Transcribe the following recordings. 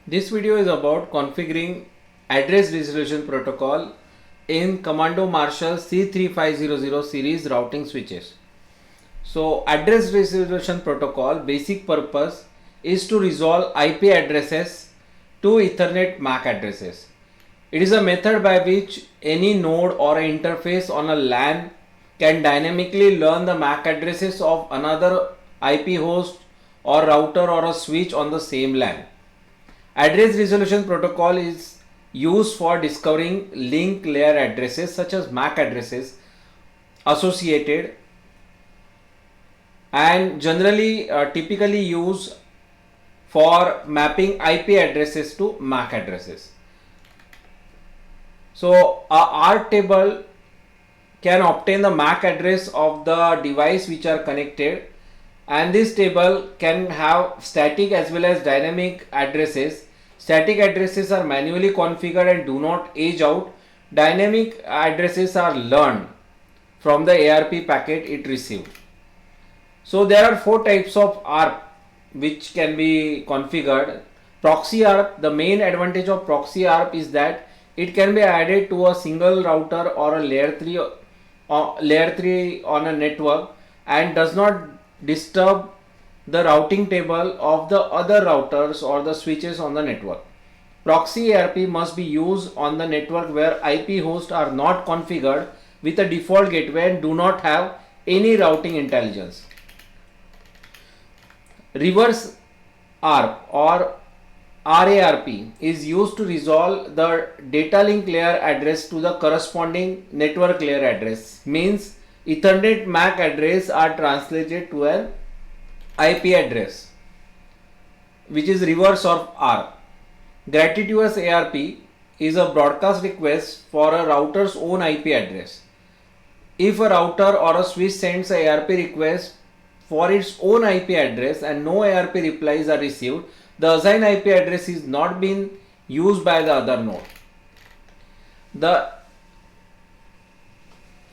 This video is about configuring address resolution protocol in Commando Marshall C3500 series routing switches. So address resolution protocol basic purpose is to resolve IP addresses to Ethernet MAC addresses. It is a method by which any node or an interface on a LAN can dynamically learn the MAC addresses of another IP host or router or a switch on the same LAN. Address resolution protocol is used for discovering link layer addresses such as MAC addresses associated and generally typically used for mapping IP addresses to MAC addresses. So a ARP table can obtain the MAC address of the device which are connected, and this table can have static as well as dynamic addresses. Static addresses are manually configured and do not age out. Dynamic addresses are learned from the ARP packet it received. So there are four types of ARP which can be configured. Proxy ARP, the main advantage of proxy ARP is that it can be added to a single router or a layer 3 on a network and does not disturb the routing table of the other routers or the switches on the network. Proxy ARP must be used on the network where IP hosts are not configured with a default gateway and do not have any routing intelligence. Reverse ARP or RARP is used to resolve the data link layer address to the corresponding network layer address. Means Ethernet MAC address are translated to an IP address, which is reverse of ARP. Gratuitous ARP is a broadcast request for a router's own IP address. If a router or a switch sends a ARP request for its own IP address and no ARP replies are received, the assigned IP address is not being used by the other node. The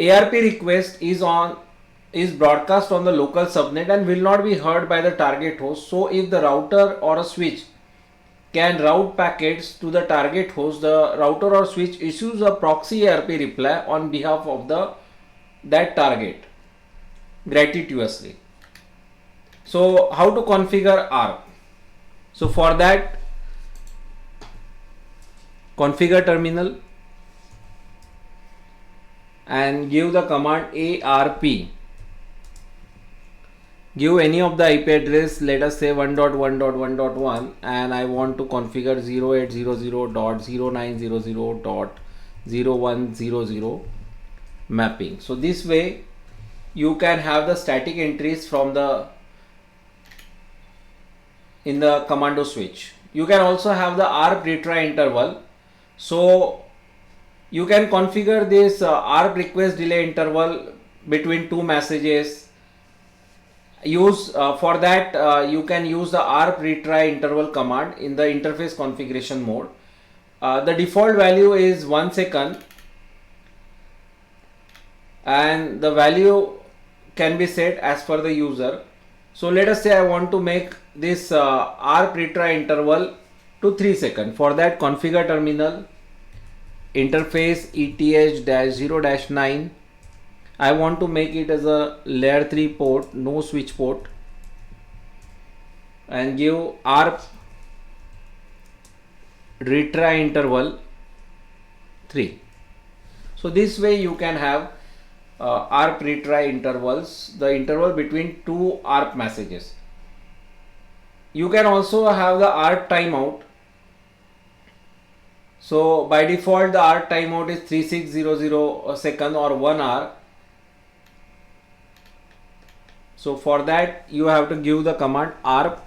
ARP request is broadcast on the local subnet and will not be heard by the target host. So if the router or a switch can route packets to the target host, the router or switch issues a proxy ARP reply on behalf of that target gratuitously. So how to configure ARP? So for that, configure terminal and give the command ARP. Give any of the IP address, let us say 1.1.1.1, and I want to configure 0800.0900.0100 mapping. So this way you can have the static entries from in the commando switch. You can also have the ARP retry interval. So you can configure this ARP request delay interval between two messages. For that you can use the ARP retry interval command in the interface configuration mode. The default value is 1 second and the value can be set as per the user. So let us say I want to make this ARP retry interval to 3 seconds. For that, configure terminal, interface ETH-0-9. I want to make it as a layer 3 port, no switch port, and give ARP retry interval 3. So this way you can have ARP retry intervals, the interval between two ARP messages. You can also have the ARP timeout. So by default the ARP timeout is 3600 second or 1 hour. So for that you have to give the command ARP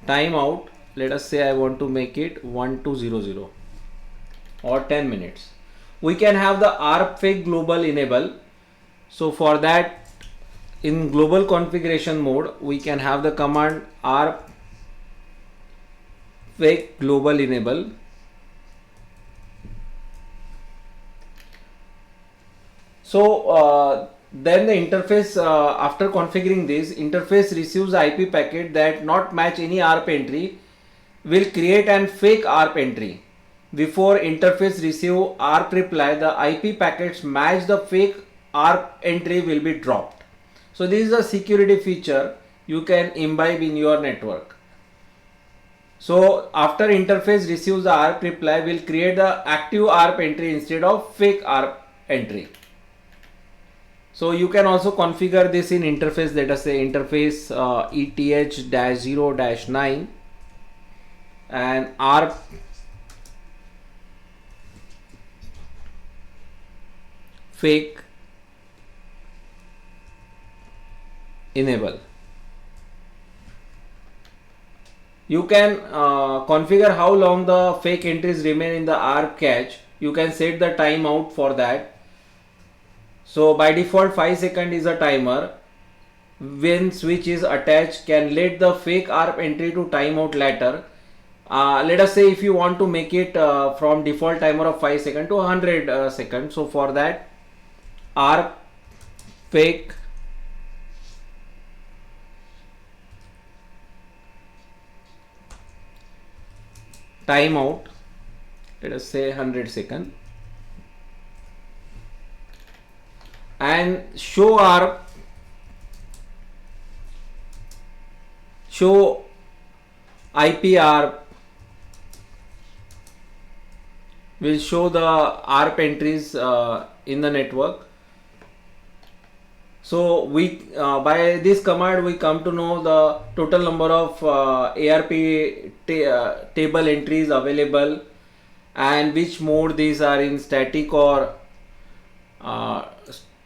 timeout. Let us say I want to make it 1200 or 10 minutes. We can have the ARP fake global enable. So for that, in global configuration mode, we can have the command ARP fake global enable. So then the interface, after configuring this, interface receives IP packet that not match any ARP entry will create an fake ARP entry. Before interface receive ARP reply, the IP packets match the fake ARP entry will be dropped. So this is a security feature you can imbibe in your network. So after interface receives the ARP reply, will create the active ARP entry instead of fake ARP entry. So you can also configure this in interface, let us say interface ETH-0-9 and ARP fake enable. You can configure how long the fake entries remain in the ARP cache. You can set the timeout for that. So by default 5 seconds is a timer. When switch is attached, can let the fake ARP entry to timeout later. Let us say if you want to make it from default timer of 5 seconds to 100 seconds. So for that, ARP fake timeout, let us say 100 seconds, and show ARP, show IP ARP will show the ARP entries in the network. So we by this command we come to know the total number of ARP table entries available and which mode these are in, static or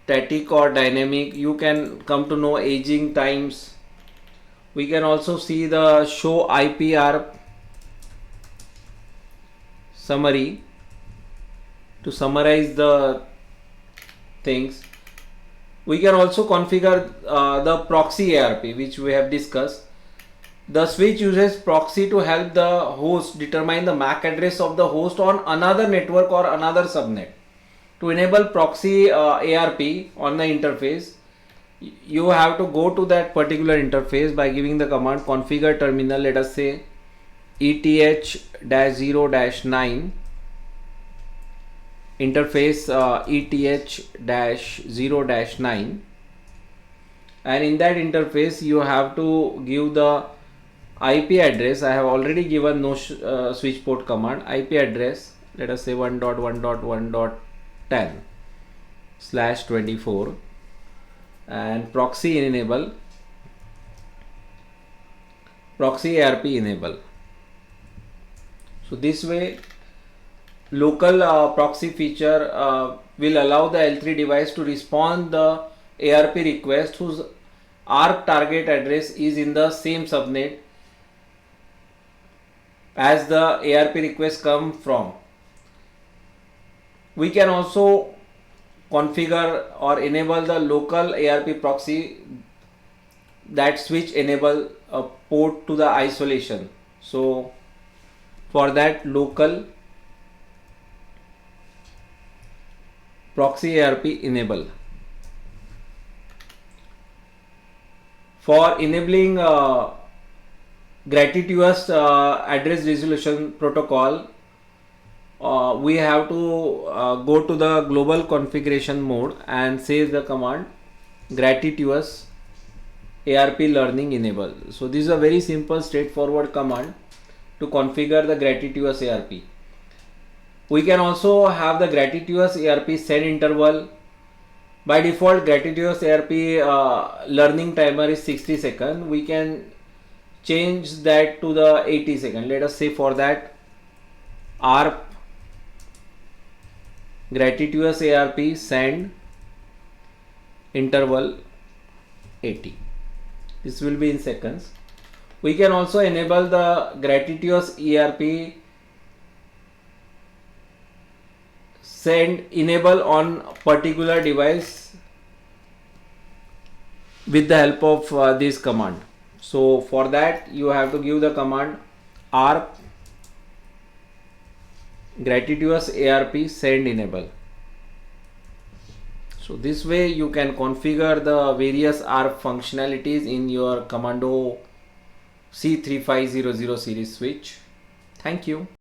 dynamic. You can come to know aging times. We can also see the show IP ARP summary to summarize the things. We can also configure the proxy ARP, which we have discussed. The switch uses proxy to help the host determine the MAC address of the host on another network or another subnet. To enable proxy ARP on the interface, you have to go to that particular interface by giving the command configure terminal, let us say ETH-0-9 interface ETH-0-9, and in that interface you have to give the IP address. I have already given no switch port command. IP address, let us say 1.1.1.10/24 and proxy enable, proxy ARP enable. So this way local proxy feature will allow the L3 device to respond the ARP request whose ARP target address is in the same subnet as the ARP request come from. We can also configure or enable the local ARP proxy that switch enable a port to the isolation. So for that, local proxy ARP enable. For enabling gratuitous address resolution protocol, we have to go to the global configuration mode and say the command gratuitous ARP learning enable. So this is a very simple straightforward command to configure the gratuitous ARP. We can also have the gratuitous ARP send interval. By default, gratuitous ARP learning timer is 60 seconds. We can change that to the 80 seconds. Let us say for that ARP gratuitous ARP send interval 80. This will be in seconds. We can also enable the gratuitous ARP send enable on particular device with the help of this command. So for that you have to give the command ARP gratuitous ARP send enable. So this way you can configure the various ARP functionalities in your COMMANDO C3500 series switch. Thank you.